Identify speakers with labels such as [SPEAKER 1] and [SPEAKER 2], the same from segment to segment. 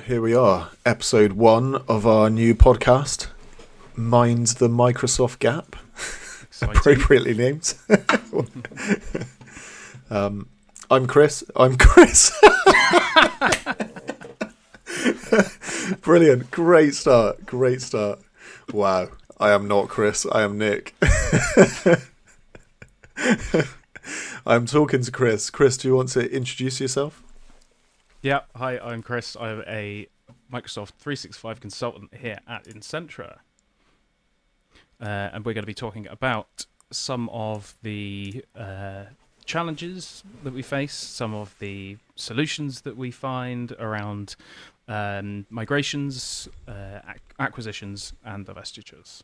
[SPEAKER 1] here we are, episode 1 of our new podcast, Mind the Microsoft Gap. Appropriately named. I'm Chris. Brilliant. Great start. Wow. I am not Chris. I am Nick. I'm talking to Chris. Chris, do you want to introduce yourself?
[SPEAKER 2] Yeah, hi, I'm Chris. I'm a Microsoft 365 consultant here at Insentra. And we're going to be talking about some of the challenges that we face, some of the solutions that we find around migrations, acquisitions, and divestitures.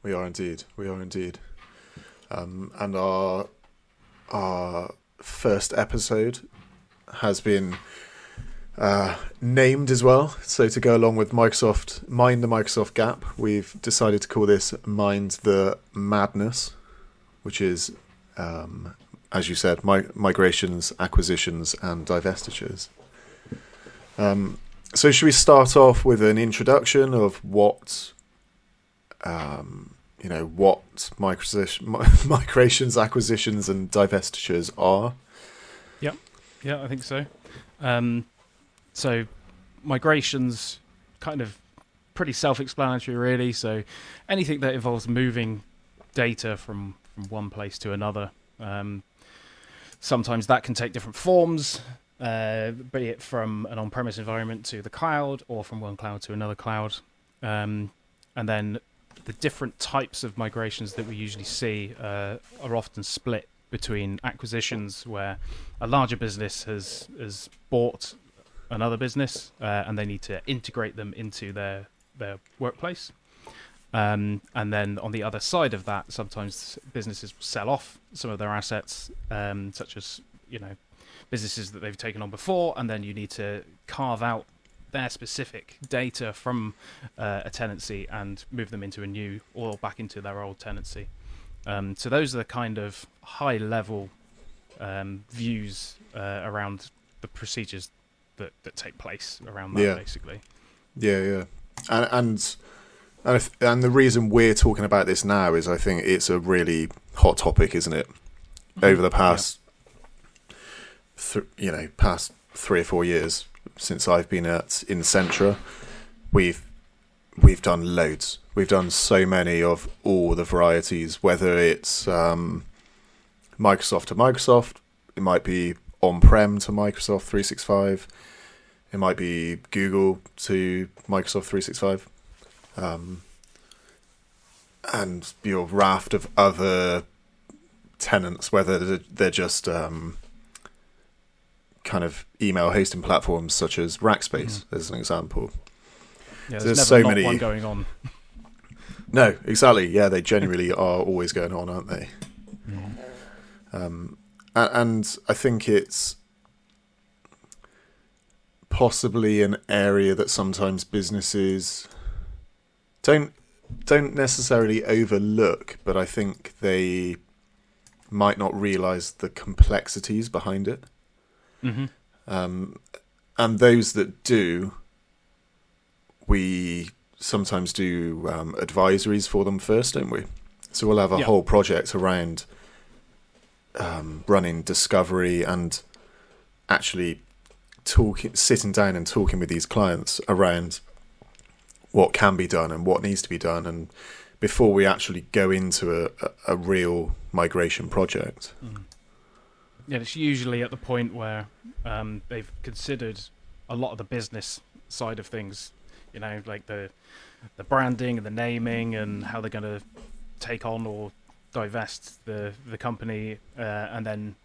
[SPEAKER 1] We are indeed. And our first episode has been named as well. So to go along with Microsoft, Mind the Microsoft Gap, we've decided to call this Mind the Madness, which is, as you said, migrations, acquisitions, and divestitures. So should we start off with an introduction of what migrations, acquisitions, and divestitures are?
[SPEAKER 2] Yeah, I think so. So migrations, kind of pretty self-explanatory, really. So anything that involves moving data from one place to another. Sometimes that can take different forms, be it from an on-premise environment to the cloud, or from one cloud to another cloud. And then the different types of migrations that we usually see are often split between acquisitions, where a larger business has bought another business and they need to integrate them into their workplace. And then on the other side of that, sometimes businesses sell off some of their assets, such as businesses that they've taken on before, and then you need to carve out their specific data from a tenancy and move them into a new or back into their old tenancy. So those are the kind of high-level views around the procedures that take place around that, basically.
[SPEAKER 1] Yeah. And the reason we're talking about this now is I think it's a really hot topic, isn't it? Over the past, past 3 or 4 years since I've been at Insentra, we've done loads. We've done so many of all the varieties, whether it's Microsoft to Microsoft, it might be on-prem to Microsoft 365, it might be Google to Microsoft 365, and your raft of other tenants, whether they're just kind of email hosting platforms such as Rackspace, as an example.
[SPEAKER 2] Yeah, there's never so many one going on.
[SPEAKER 1] No, exactly. Yeah, they genuinely are always going on, aren't they? And I think it's possibly an area that sometimes businesses don't necessarily overlook, but I think they might not realise the complexities behind it. And those that do, we sometimes do advisories for them first, don't we? So we'll have a whole project around running discovery and actually sitting down and talking with these clients around what can be done and what needs to be done, and before we actually go into a real migration project.
[SPEAKER 2] Yeah, it's usually at the point where they've considered a lot of the business side of things, like the branding and the naming and how they're going to take on or divest the company, and then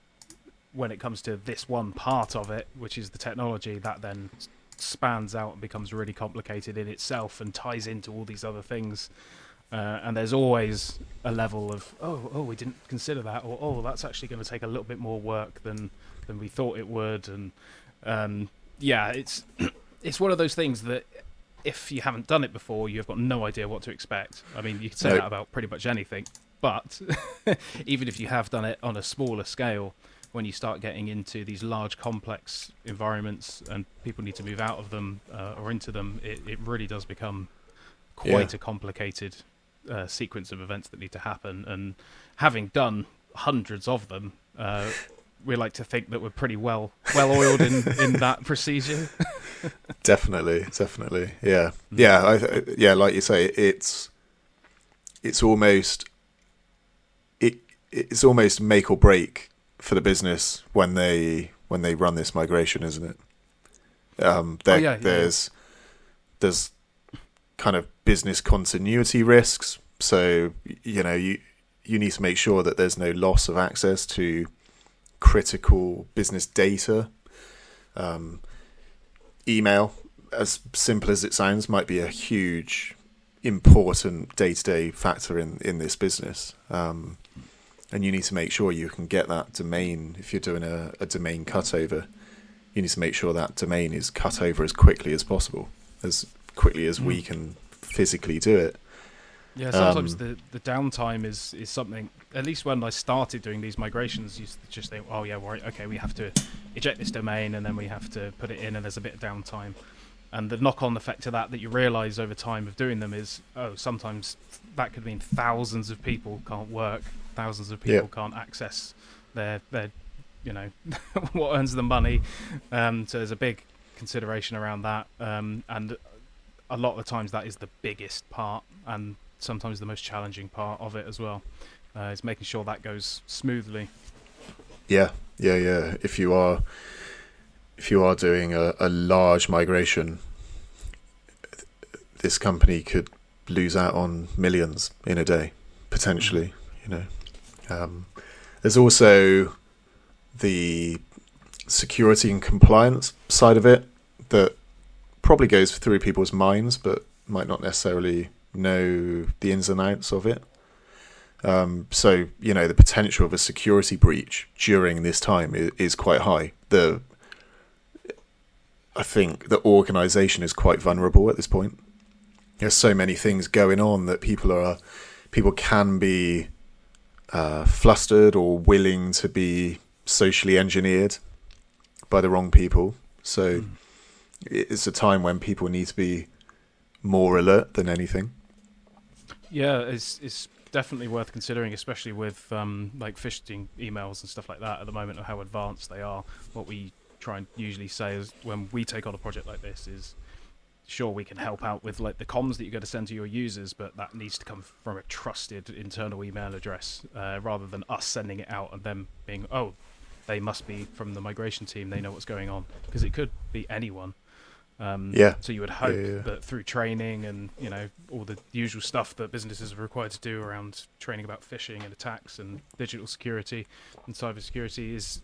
[SPEAKER 2] when it comes to this one part of it, which is the technology, that then spans out and becomes really complicated in itself and ties into all these other things. And there's always a level of, oh, we didn't consider that, or oh, that's actually going to take a little bit more work than we thought it would. And it's one of those things that if you haven't done it before, you've got no idea what to expect. I mean, you can say that about pretty much anything, but even if you have done it on a smaller scale, when you start getting into these large complex environments and people need to move out of them or into them, it really does become quite a complicated sequence of events that need to happen. And having done hundreds of them, we like to think that we're pretty well oiled in that procedure.
[SPEAKER 1] Definitely, yeah. Like you say, it's almost make or break for the business when they run this migration, isn't it? There's kind of business continuity risks, so you need to make sure that there's no loss of access to critical business data. Email, as simple as it sounds, might be a huge important day-to-day factor in this business, and you need to make sure you can get that domain. If you're doing a domain cutover, you need to make sure that domain is cut over as quickly as possible, as quickly as we can physically do it.
[SPEAKER 2] Yeah, sometimes the downtime is something, at least when I started doing these migrations, you just think, oh yeah, right, okay, we have to eject this domain and then we have to put it in and there's a bit of downtime. And the knock-on effect of that you realise over time of doing them is, sometimes that could mean thousands of people can't work, thousands of people can't access their what earns them money. So there's a big consideration around that. And a lot of the times that is the biggest part and sometimes the most challenging part of it as well. Is making sure that goes smoothly. Yeah.
[SPEAKER 1] If you are doing a large migration, this company could lose out on millions in a day, potentially. There's also the security and compliance side of it that probably goes through people's minds, but might not necessarily know the ins and outs of it. So the potential of a security breach during this time is quite high. I think the organisation is quite vulnerable at this point. There's so many things going on that people can be flustered or willing to be socially engineered by the wrong people. So it's a time when people need to be more alert than anything.
[SPEAKER 2] Yeah, it's definitely worth considering, especially with like phishing emails and stuff like that at the moment, of how advanced they are. What we try and usually say is, when we take on a project like this, is sure, we can help out with like the comms that you got to send to your users, but that needs to come from a trusted internal email address, rather than us sending it out and them being, they must be from the migration team, they know what's going on, because it could be anyone. So you would hope that through training and all the usual stuff that businesses are required to do around training about phishing and attacks and digital security and cyber security is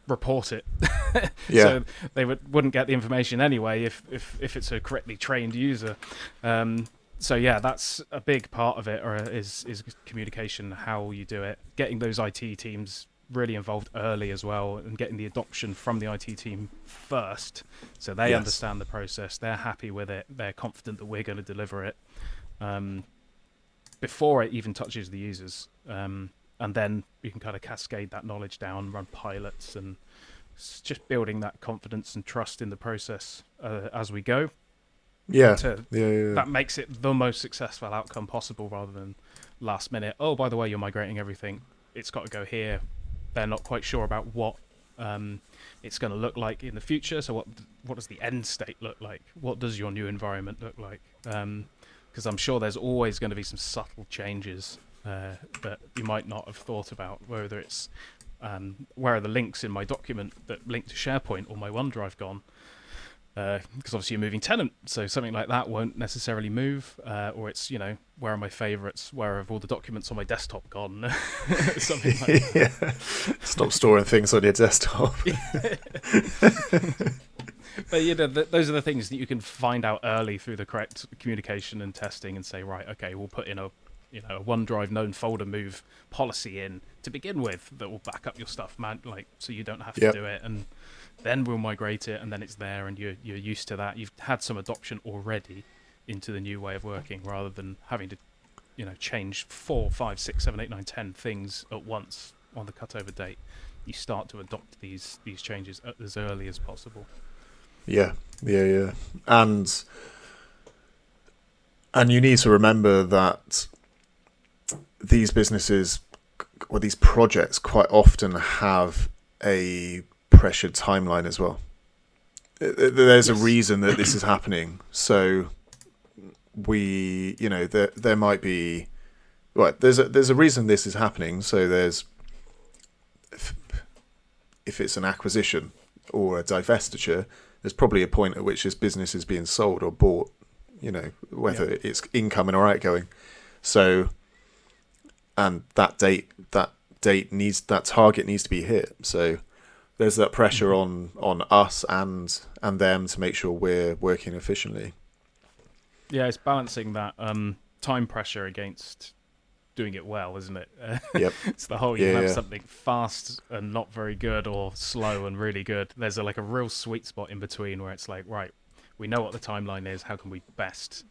[SPEAKER 2] report it. So they wouldn't get the information anyway if it's a correctly trained user. So yeah, that's a big part of it, or is communication, how you do it, getting those IT teams really involved early as well, and getting the adoption from the IT team first, so they understand the process, they're happy with it, they're confident that we're going to deliver it before it even touches the users, and then you can kind of cascade that knowledge down, run pilots, and just building that confidence and trust in the process as we go. That makes it the most successful outcome possible, rather than last minute, by the way, you're migrating everything, it's got to go here. They're not quite sure about what it's going to look like in the future. So what does the end state look like? What does your new environment look like? Because I'm sure there's always going to be some subtle changes that you might not have thought about, whether it's where are the links in my document that link to SharePoint or my OneDrive gone? Because obviously you're moving tenant, so something like that won't necessarily move, or it's where are my favorites, where have all the documents on my desktop gone? Something like that.
[SPEAKER 1] Stop storing things on your desktop.
[SPEAKER 2] But those are the things that you can find out early through the correct communication and testing, and say, right, okay, we'll put in a OneDrive known folder move policy in to begin with that will back up your stuff, so you don't have to do it, and then we'll migrate it, and then it's there, and you're used to that. You've had some adoption already into the new way of working, rather than having to change 4, 5, 6, 7, 8, 9, 10 things at once on the cutover date, you start to adopt these changes as early as possible.
[SPEAKER 1] Yeah. And you need to remember that these businesses or these projects quite often have a pressured timeline as well. There's a reason that this is happening. So there might be, right, there's a reason this is happening. So there's, if it's an acquisition or a divestiture, there's probably a point at which this business is being sold or bought, whether it's incoming or outgoing. So, and that target needs to be hit. So there's that pressure on us and them to make sure we're working efficiently.
[SPEAKER 2] Yeah, it's balancing that time pressure against doing it well, isn't it?
[SPEAKER 1] Yep.
[SPEAKER 2] It's the whole, you can have something fast and not very good, or slow and really good. There's a real sweet spot in between where it's like, right, we know what the timeline is. How can we best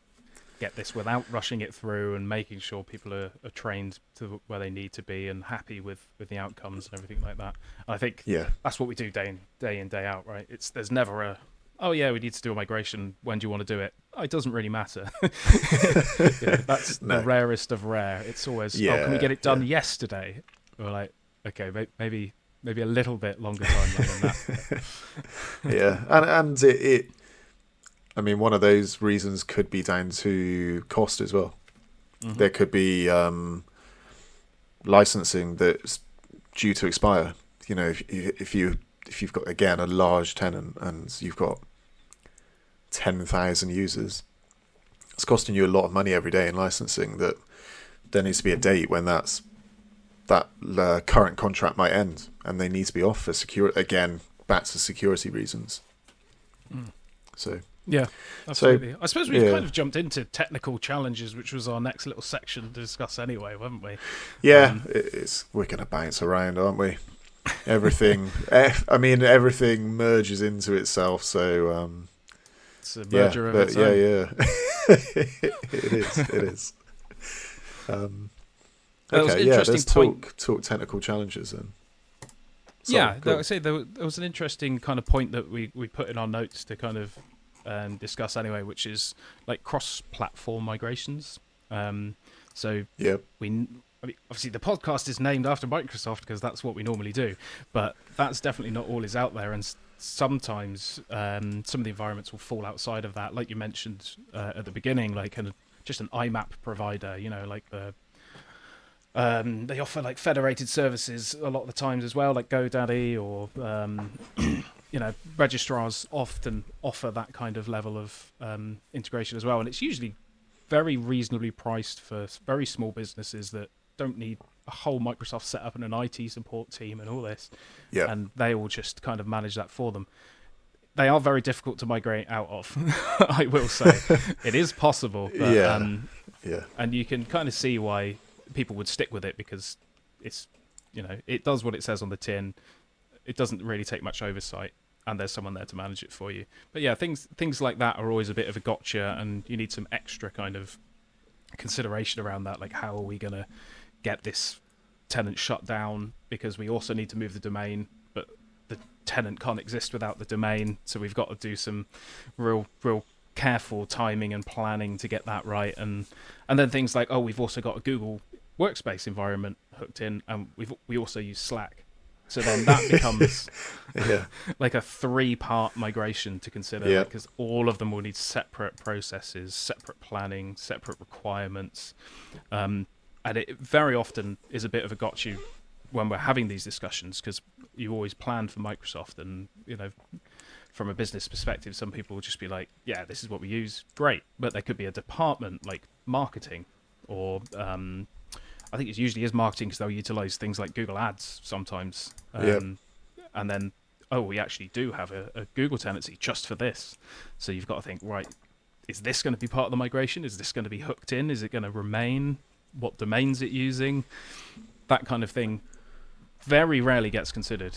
[SPEAKER 2] get this without rushing it through and making sure people are trained to where they need to be and happy with the outcomes and everything like that. And I think that's what we do day in, day out, right? There's never a, oh yeah, we need to do a migration. When do you want to do it? Oh, it doesn't really matter. That's the rarest of rare. It's always, can we get it done yesterday? We're like, okay, maybe a little bit longer time than that.
[SPEAKER 1] Yeah, and it I mean, one of those reasons could be down to cost as well. Mm-hmm. There could be licensing that's due to expire. If you've got, again, a large tenant and you've got 10,000 users, it's costing you a lot of money every day in licensing. That there needs to be a date when that current contract might end, and they need to be off for back to security reasons. So.
[SPEAKER 2] Yeah, absolutely. I suppose we've kind of jumped into technical challenges, which was our next little section to discuss anyway, haven't we?
[SPEAKER 1] Yeah, we're going to bounce around, aren't we? Everything, everything merges into itself. So
[SPEAKER 2] it's a merger of its own.
[SPEAKER 1] It is.
[SPEAKER 2] Okay,
[SPEAKER 1] let's talk technical challenges then.
[SPEAKER 2] Sorry, I say there was an interesting kind of point that we put in our notes to kind of discuss anyway, which is like cross-platform migrations. Obviously the podcast is named after Microsoft because that's what we normally do, but that's definitely not all is out there, and sometimes some of the environments will fall outside of that, like you mentioned at the beginning, like just an IMAP provider, like they offer like federated services a lot of the times as well, like GoDaddy or registrars often offer that kind of level of integration as well, and it's usually very reasonably priced for very small businesses that don't need a whole Microsoft setup and an IT support team and all this, and they will just kind of manage that for them. They are very difficult to migrate out of. I will say it is possible, but, and you can kind of see why people would stick with it, because it's it does what it says on the tin. It doesn't really take much oversight, and there's someone there to manage it for you. But yeah, things like that are always a bit of a gotcha, and you need some extra kind of consideration around that, like how are we going to get this tenant shut down, because we also need to move the domain, but the tenant can't exist without the domain, so we've got to do some real careful timing and planning to get that right, and then things like, we've also got a Google Workspace environment hooked in, and we also use Slack. So then that becomes like a 3-part migration to consider, because all of them will need separate processes, separate planning, separate requirements. And it very often is a bit of a gotcha when we're having these discussions, because you always plan for Microsoft, and from a business perspective, some people will just be like, yeah, this is what we use, great. But there could be a department like marketing, or I think it usually is marketing, because they'll utilize things like Google Ads sometimes. And then, we actually do have a Google tenancy just for this. So you've got to think, right, is this going to be part of the migration? Is this going to be hooked in? Is it going to remain? What domain's it using? That kind of thing very rarely gets considered,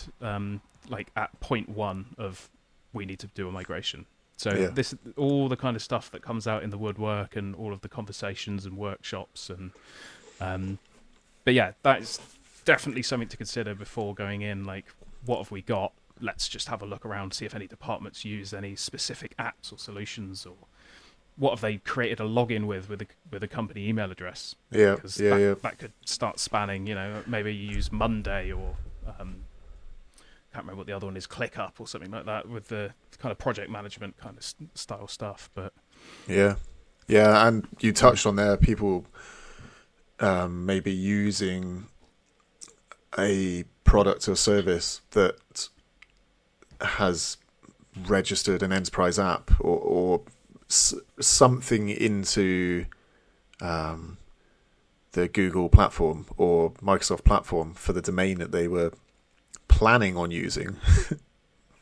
[SPEAKER 2] like at point one of we need to do a migration. So this, all the kind of stuff that comes out in the woodwork, and all of the conversations and workshops, and but yeah, that's definitely something to consider before going in. Like, what have we got? Let's just have a look around, see if any departments use any specific apps or solutions, or what have they created a login with a company email address. Because that could start spanning, maybe you use Monday or can't remember what the other one is, ClickUp or something like that, with the kind of project management kind of style stuff. But
[SPEAKER 1] yeah, and you touched on there people maybe using a product or service that has registered an enterprise app or something into the Google platform or Microsoft platform for the domain that they were planning on using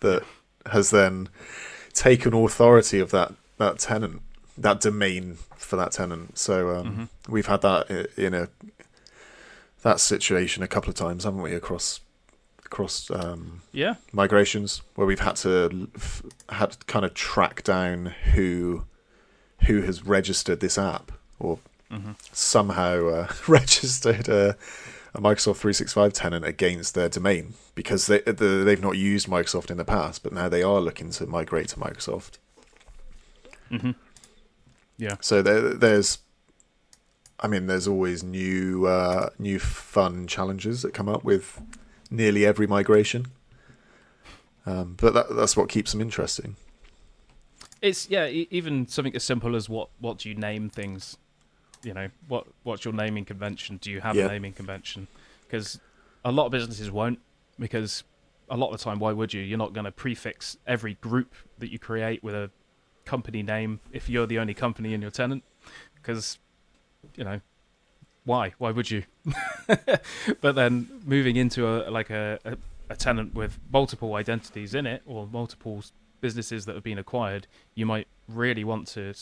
[SPEAKER 1] that has then taken authority of that tenant, that domain for that tenant. So we've had that in that situation a couple of times, haven't we, across migrations, where we've had to kind of track down who has registered this app or somehow registered a Microsoft 365 tenant against their domain, because they've not used Microsoft in the past, but now they are looking to migrate to Microsoft.
[SPEAKER 2] Yeah.
[SPEAKER 1] So there's always new fun challenges that come up with nearly every migration. But that's what keeps them interesting.
[SPEAKER 2] It's even something as simple as what do you name things? What's your naming convention? Do you have a naming convention? Because a lot of businesses won't, because a lot of the time, why would you? You're not going to prefix every group that you create with a company name if you're the only company in your tenant, because why would you? But then moving into a tenant with multiple identities in it, or multiple businesses that have been acquired, you might really want to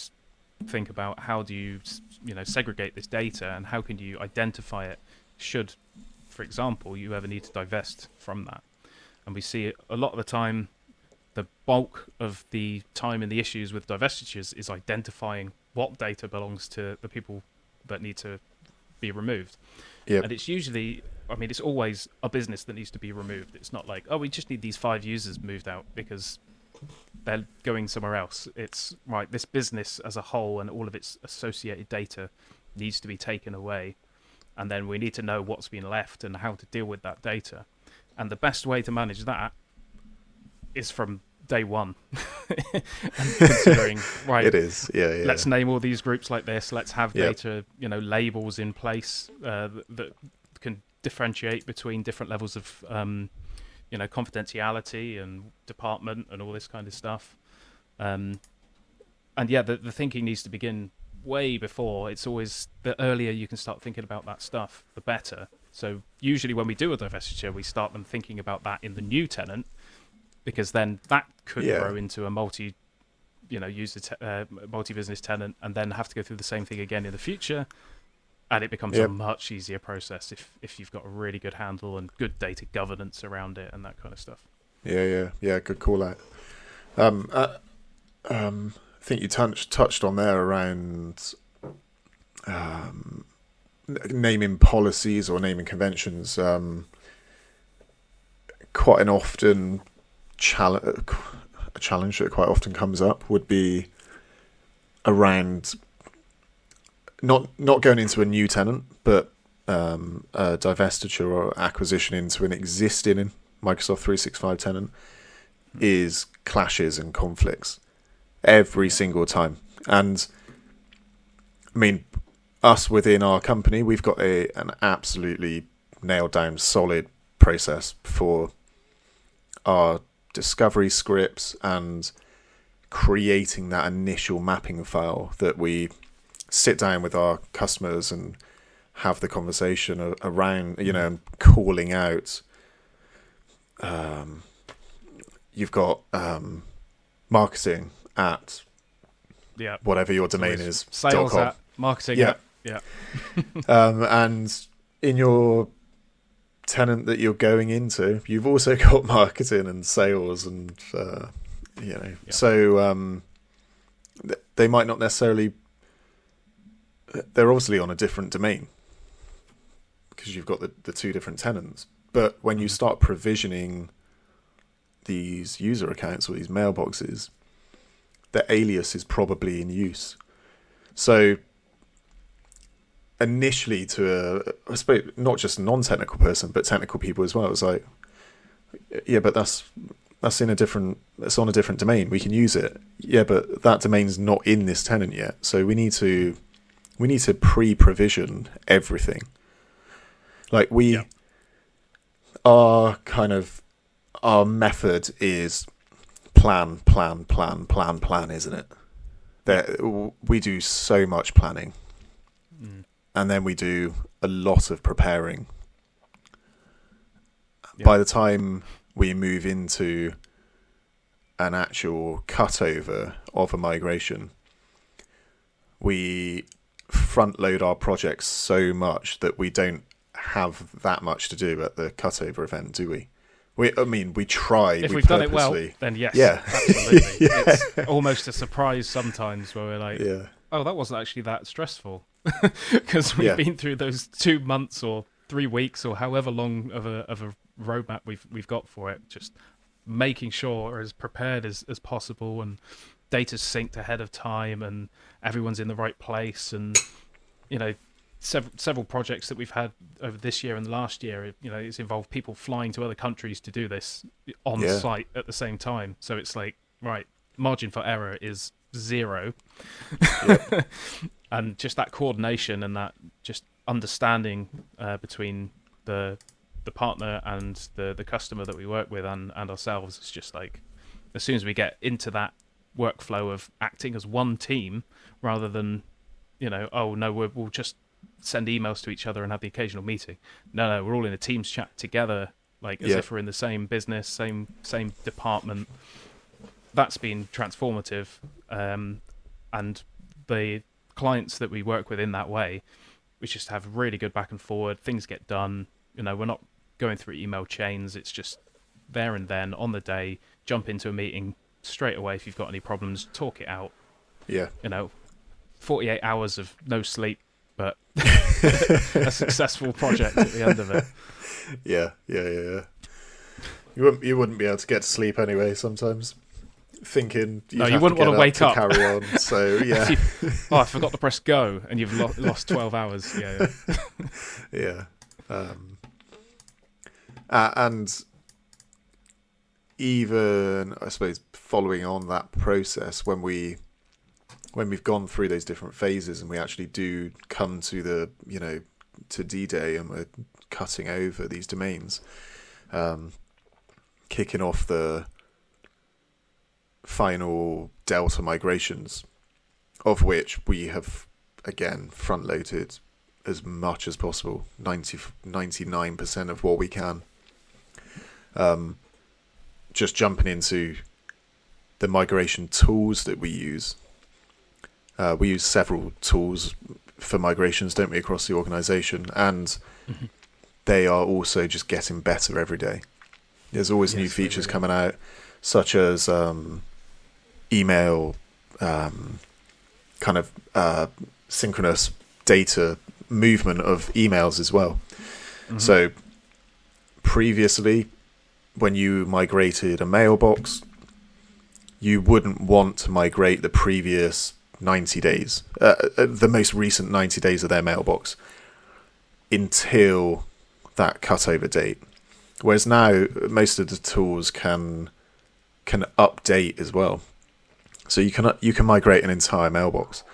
[SPEAKER 2] think about how do you segregate this data, and how can you identify it should, for example, you ever need to divest from that. And we see it a lot of the time. The bulk of the time in the issues with divestitures is identifying what data belongs to the people that need to be removed. And it's usually, it's always a business that needs to be removed. It's not like, we just need these 5 users moved out because they're going somewhere else. It's right, this business as a whole and all of its associated data needs to be taken away, and then we need to know what's been left and how to deal with that data. And the best way to manage that is from day one. And considering, right,
[SPEAKER 1] it is,
[SPEAKER 2] let's name all these groups like this, let's have data, labels in place that can differentiate between different levels of confidentiality and department and all this kind of stuff. The thinking needs to begin way before. It's always, the earlier you can start thinking about that stuff, the better. So usually when we do a divestiture, we start them thinking about that in the new tenant, because then that could grow into a multi-business tenant, and then have to go through the same thing again in the future. And it becomes a much easier process if you've got a really good handle and good data governance around it and that kind of stuff. Yeah.
[SPEAKER 1] Good call out. I think you touched on there around naming policies or naming conventions. Quite an often a challenge that quite often comes up would be around not going into a new tenant, but a divestiture or acquisition into an existing Microsoft 365 tenant is clashes and conflicts every single time. And us within our company, we've got an absolutely nailed down solid process for our discovery scripts and creating that initial mapping file that we sit down with our customers and have the conversation around, and calling out. You've got marketing at whatever your domain is.
[SPEAKER 2] Sales at marketing at. Yeah.
[SPEAKER 1] And in your tenant that you're going into, you've also got marketing and sales and, so they might not necessarily, they're obviously on a different domain. because you've got the two different tenants. But when you start provisioning these user accounts or these mailboxes, the alias is probably in use. So initially, I suppose not just a non-technical person, but technical people as well, it was like, yeah, but that's on a different domain. We can use it. Yeah, but that domain's not in this tenant yet. So we need to pre-provision everything. Like our method is plan, isn't it? We do so much planning, and then we do a lot of preparing. By the time we move into an actual cutover of a migration, we front load our projects so much that we don't have that much to do at the cutover event, do we? We try.
[SPEAKER 2] If we've done it well, then yes, absolutely.
[SPEAKER 1] Yeah.
[SPEAKER 2] It's almost a surprise sometimes where we're like, oh, that wasn't actually that stressful, because we've been through those 2 months or 3 weeks or however long of a roadmap we've got for it, just making sure we're as prepared as possible, and data's synced ahead of time, and everyone's in the right place, and several projects that we've had over this year and last year, it's involved people flying to other countries to do this on site at the same time. So it's like, right, margin for error is 0. Yep. And just that coordination and that just understanding between the partner and the customer that we work with and ourselves, it's just like, as soon as we get into that workflow of acting as one team rather than, oh no, we'll just send emails to each other and have the occasional meeting. No, we're all in a Teams chat together, like as if we're in the same business, same department. That's been transformative, and the clients that we work with in that way, we just have really good back and forward. Things get done. We're not going through email chains. It's just there and then on the day. Jump into a meeting straight away if you've got any problems. Talk it out. Yeah. 48 hours of no sleep, but a successful project at the end of it.
[SPEAKER 1] Yeah. You wouldn't be able to get to sleep anyway sometimes. Thinking you
[SPEAKER 2] wouldn't want to wake up.
[SPEAKER 1] Carry on. So yeah.
[SPEAKER 2] I forgot to press go, and you've lost 12 hours. Yeah.
[SPEAKER 1] Yeah. And even, I suppose, following on that process, when we've gone through those different phases and we actually do come to to D-Day and we're cutting over these domains, kicking off the final Delta migrations, of which we have, again, front-loaded as much as possible, 99% of what we can. Just jumping into the migration tools that we use. We use several tools for migrations, don't we, across the organisation, and they are also just getting better every day. There's always new features coming out, such as email, synchronous data movement of emails as well. So previously, when you migrated a mailbox, you wouldn't want to migrate the previous 90 days, the most recent 90 days of their mailbox, until that cutover date. Whereas now, most of the tools can update as well. So you can migrate an entire mailbox.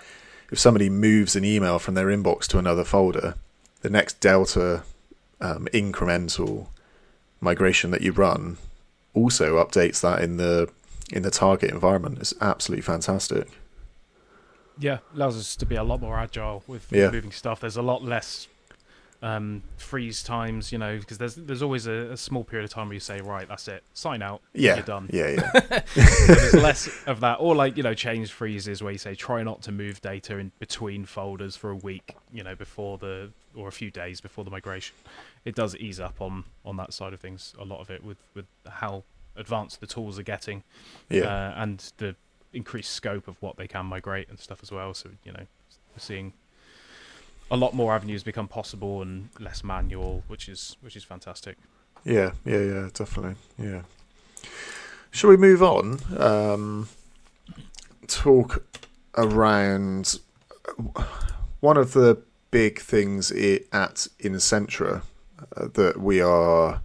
[SPEAKER 1] If somebody moves an email from their inbox to another folder, the next Delta incremental migration that you run also updates that in the target environment. It's absolutely fantastic.
[SPEAKER 2] Yeah, allows us to be a lot more agile with moving stuff. There's a lot less freeze times, because there's always a small period of time where you say, right, that's it, sign out, you're done.
[SPEAKER 1] Yeah.
[SPEAKER 2] There's less of that, or change freezes where you say try not to move data in between folders for a week, before or a few days before the migration. It does ease up on that side of things, a lot of it, with how advanced the tools are getting, and the increased scope of what they can migrate and stuff as well. So we're seeing a lot more avenues become possible and less manual, which is fantastic.
[SPEAKER 1] Yeah, definitely. Yeah. Shall we move on? Talk around one of the big things at Insentra that we are,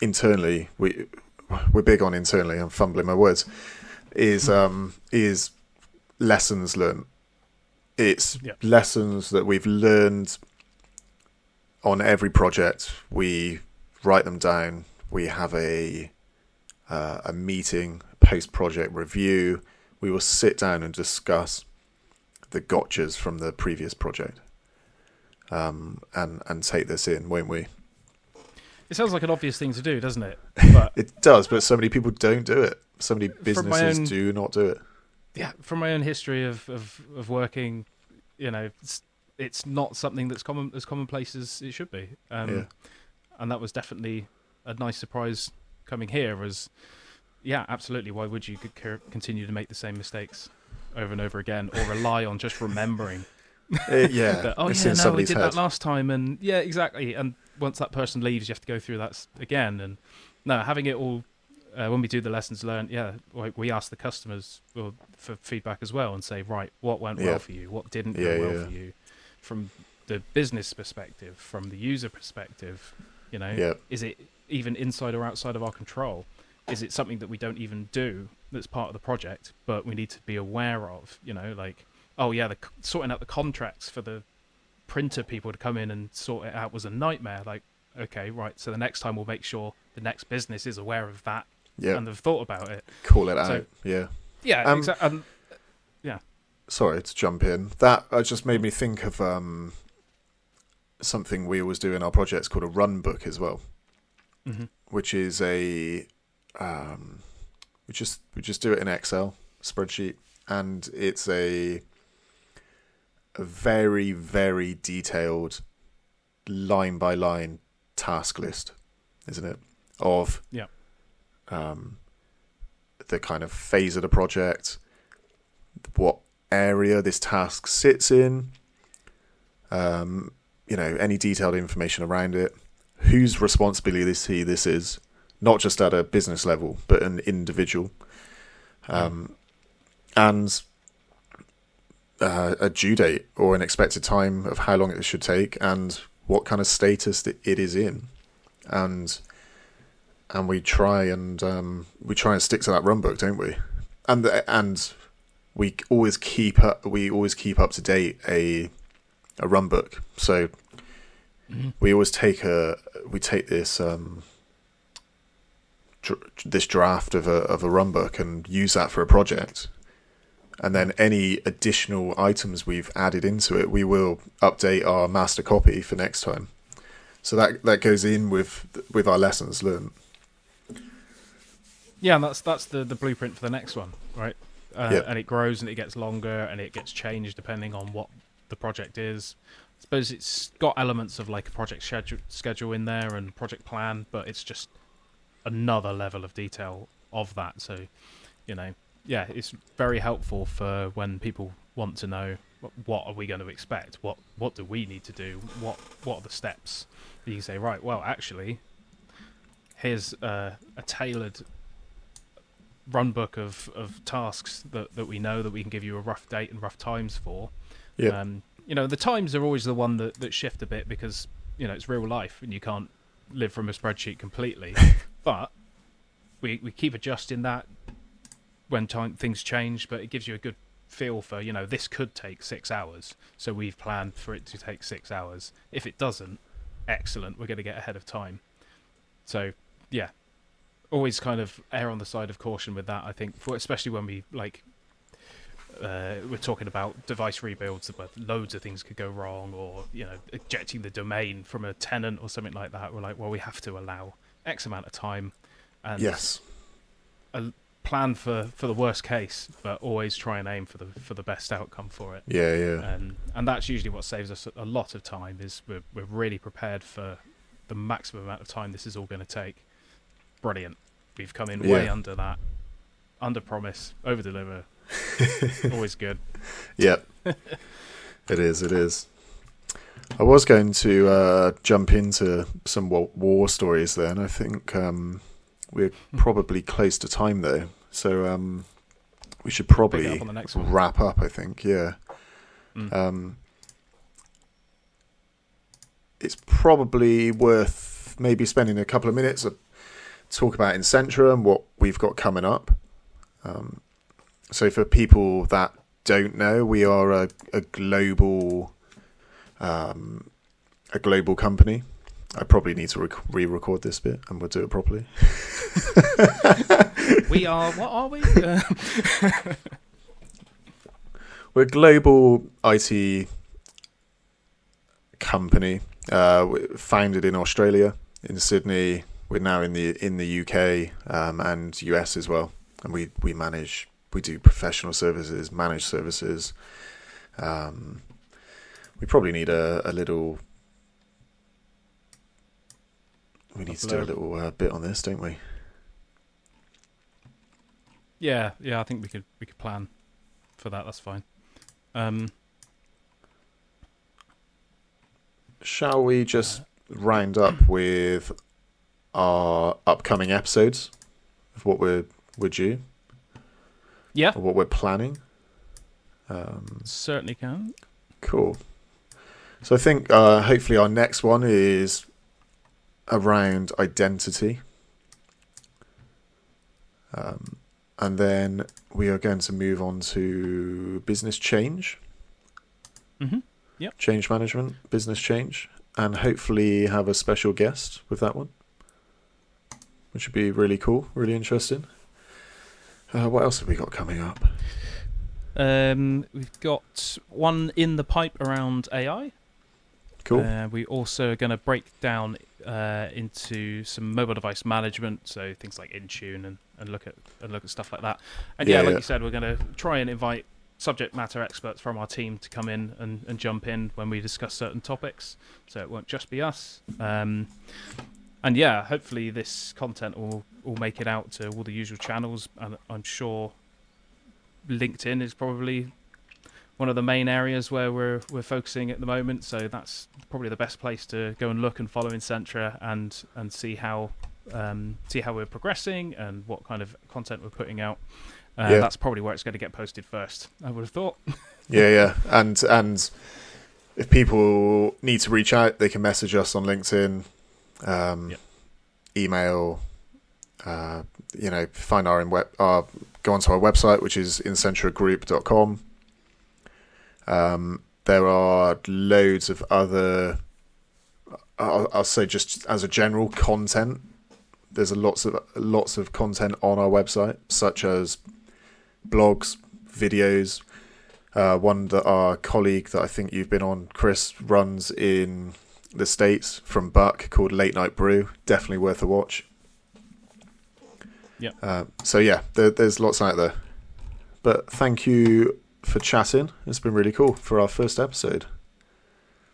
[SPEAKER 1] internally we're big on internally. I'm fumbling my words. Is lessons learned. It's lessons that we've learned on every project. We write them down. We have a meeting, post-project review. We will sit down and discuss the gotchas from the previous project, and take this in, won't we?
[SPEAKER 2] It sounds like an obvious thing to do, doesn't it? But
[SPEAKER 1] it does, but so many people don't do it. So many businesses do not do it.
[SPEAKER 2] Yeah, from my own history of working, it's not something that's as commonplace as it should be. And that was definitely a nice surprise coming here. Absolutely. Why would you continue to make the same mistakes over and over again, or rely on just remembering? We did that last time, and exactly. And once that person leaves, you have to go through that again. And no, having it all. When we do the lessons learned, we ask the customers for feedback as well and say, right, what went well for you? What didn't go well for you? From the business perspective, from the user perspective, is it even inside or outside of our control? Is it something that we don't even do that's part of the project, but we need to be aware of? Sorting out the contracts for the printer people to come in and sort it out was a nightmare. Like, okay, right, so the next time we'll make sure the next business is aware of that. And have thought about it.
[SPEAKER 1] Call it out. Yeah.
[SPEAKER 2] Yeah, exactly.
[SPEAKER 1] Sorry to jump in. That just made me think of something we always do in our projects called a runbook as well, which is we just do it in Excel spreadsheet, and it's a very, very detailed line by line task list, isn't it? Of the kind of phase of the project, what area this task sits in, any detailed information around it, whose responsibility this is, not just at a business level, but an individual, and a due date or an expected time of how long it should take and what kind of status that it is in, and we try and stick to that run book, don't we? And we always keep up to date a run book. So we always take this this draft of a run book and use that for a project, and then any additional items we've added into it, we will update our master copy for next time. So that goes in with our lessons learned.
[SPEAKER 2] Yeah, and that's the blueprint for the next one, right? And it grows and it gets longer and it gets changed depending on what the project is. I suppose it's got elements of like a project schedule in there and project plan, but it's just another level of detail of that. So, it's very helpful for when people want to know what are we going to expect, what do we need to do, what are the steps. You can say, right, well, actually, here's a tailored run book of tasks that we know that we can give you a rough date and rough times for. The times are always the one that shift a bit because it's real life and you can't live from a spreadsheet completely. But we keep adjusting that when things change, but it gives you a good feel for this could take 6 hours, so we've planned for it to take 6 hours. If it doesn't, excellent, we're going to get ahead of time. So always kind of err on the side of caution with that, I think, especially when we we're talking about device rebuilds where loads of things could go wrong, or ejecting the domain from a tenant or something like that. We're like, well, we have to allow X amount of time and plan for the worst case, but always try and aim for the best outcome for it. And that's usually what saves us a lot of time, is we're really prepared for the maximum amount of time this is all going to take. Brilliant. We've come in way under that. Under promise, over deliver. Always good.
[SPEAKER 1] Yep. It is. I was going to jump into some war stories then. I think we're probably close to time though. So we should probably
[SPEAKER 2] Pick it up on the next one.
[SPEAKER 1] wrap up, I think. Yeah. It's probably worth maybe spending a couple of minutes to talk about Insentra and what we've got coming up. So for people that don't know, we are a global company. I probably need to re-record this bit, and we'll do it properly.
[SPEAKER 2] We are. What are we?
[SPEAKER 1] We're a global IT company, founded in Australia, in Sydney. We're now in the UK and US as well, and we do professional services, managed services. We probably need a little. We need to do a little bit on this, don't we?
[SPEAKER 2] Yeah. I think we could plan for that. That's fine.
[SPEAKER 1] Shall we just round up with our upcoming episodes of what we're due?
[SPEAKER 2] Yeah.
[SPEAKER 1] Or what we're planning?
[SPEAKER 2] Certainly can.
[SPEAKER 1] Cool. So I think hopefully our next one is around identity. And then we are going to move on to business change.
[SPEAKER 2] Mm-hmm. Yep.
[SPEAKER 1] Change management, business change, and hopefully have a special guest with that one, which would be really cool, really interesting. What else have we got coming up?
[SPEAKER 2] We've got one in the pipe around AI.
[SPEAKER 1] Cool.
[SPEAKER 2] We also are going to break down into some mobile device management, so things like Intune and look at stuff like that. And like you said, we're going to try and invite subject matter experts from our team to come in and jump in when we discuss certain topics, so it won't just be us. And hopefully this content will make it out to all the usual channels, and I'm sure LinkedIn is probably one of the main areas where we're focusing at the moment, so that's probably the best place to go and look and follow Insentra and see how we're progressing and what kind of content we're putting out. That's probably where it's going to get posted first, I would have thought.
[SPEAKER 1] Yeah. And if people need to reach out, they can message us on LinkedIn, email, find go onto our website, which is insentragroup.com. There are loads of other, I'll say just as a general content, there's lots of content on our website, such as blogs, videos. One that our colleague that I think you've been on, Chris, runs in the States from Buck, called Late Night Brew. Definitely worth a watch.
[SPEAKER 2] Yeah.
[SPEAKER 1] There's lots out there. But thank you for chatting. It's been really cool for our first episode.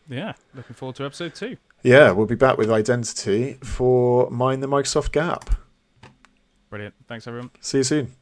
[SPEAKER 2] Yeah, looking forward to episode 2.
[SPEAKER 1] Yeah, we'll be back with identity for Mind the Microsoft Gap.
[SPEAKER 2] Brilliant. Thanks, everyone.
[SPEAKER 1] See you soon.